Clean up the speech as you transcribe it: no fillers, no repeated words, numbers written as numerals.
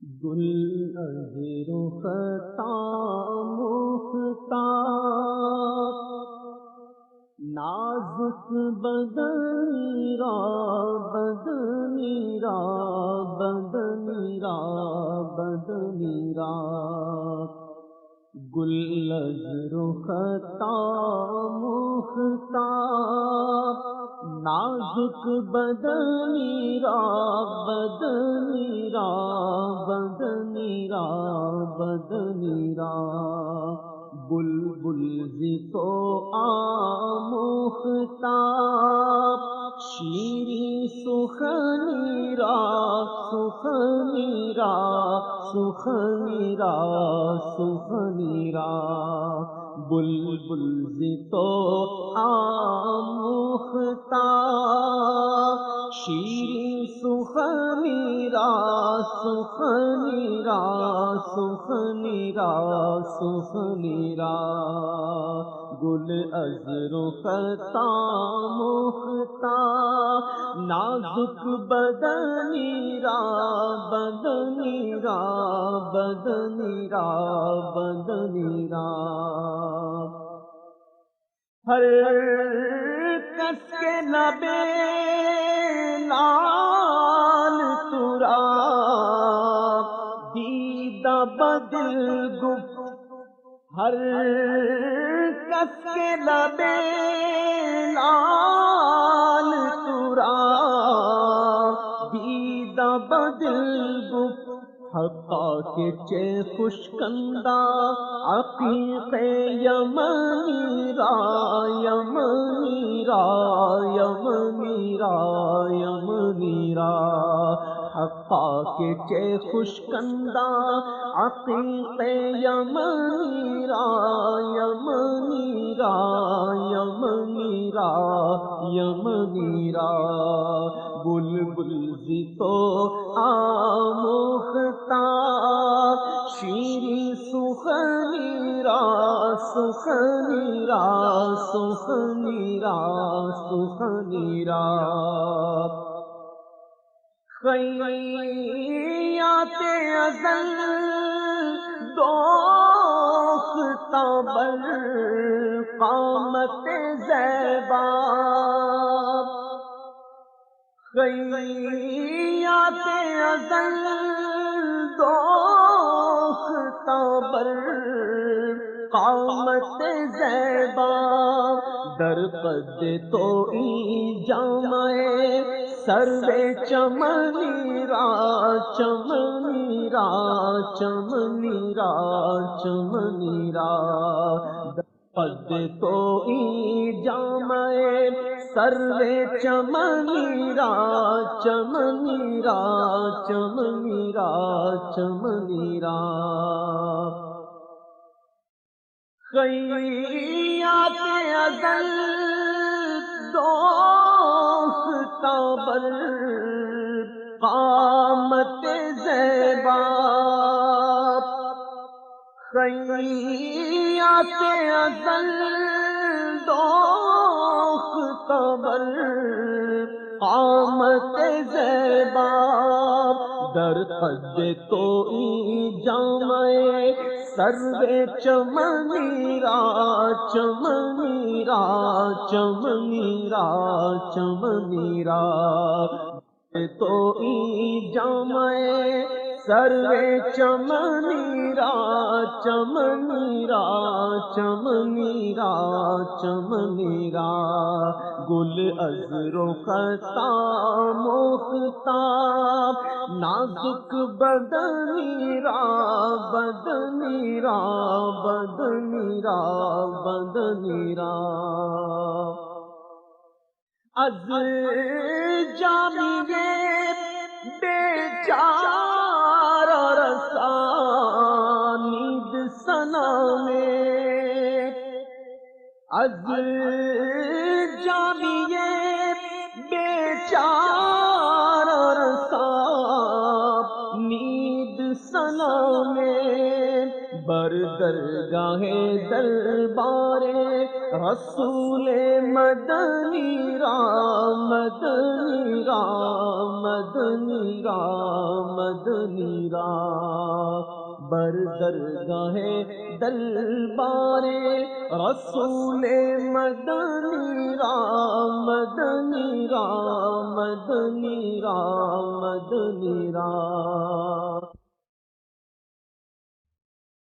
گل از رخ مفتاب نازک بدنی را بدنی را بدنی را بدنی را گل از رخ مفتاب نازک بدنی را بدنی را بدنی را بدنی را بلبل زی تو آموختاب شیریں سخنی را سخنی را سخنی را سخنی را بلبل زی تو آموختاب شیریں سخنی را سخنی را سخنی را سخنی را گل از رخ مفتاب نازک بدنی را بدنی را بدنی را بدنی را ہر کس کے لبے لال ترا دیدہ بدل گفت ہر کس کے لبے لال ترا دیدہ بدل گفت حقا کے چے خوشکندہ عقیق یمنی را یمنی را یمنی را یمنی را حقا کے چے خوشکندہ عقیق یمنی را یمنی را یمنی را یمنی را بلبل زی تو آموختاب شیریں سخنی را سخنی را سخنی را سخنی را خیات ازل دوختہ بر قامت زیبا خیات ازل دوختہ بر قامت زیبا در قد تو ای جامع سرو چمنی را چمنی را چمنی را چمنی را قد تو ای جامع سرو چمنی را چمنی را چمنی را چمنی را خیات ازل دوختہ بر قامت زیبا خیات ازل دوختہ بر قامت زیبا در قد تو ای جامع سرو چمنی را چمنی را چمنی را چمنی را تو ای جامع سرو چمنی را چمنی را چمنی را چمنی را گل از رخ مفتاب نازک بدنی را بدنی را بدنی را بدنی را از جامی بیچارہ رسانید سنا میں از جامی بیچارہ رسانید سنا میں بر درگاہ دربار رسول مدنی رام مدنی رام مدنی رام مدنی رام بر درگاہ دلبار رسول مدنی رام مدنی رام مدنی رام مدنی رام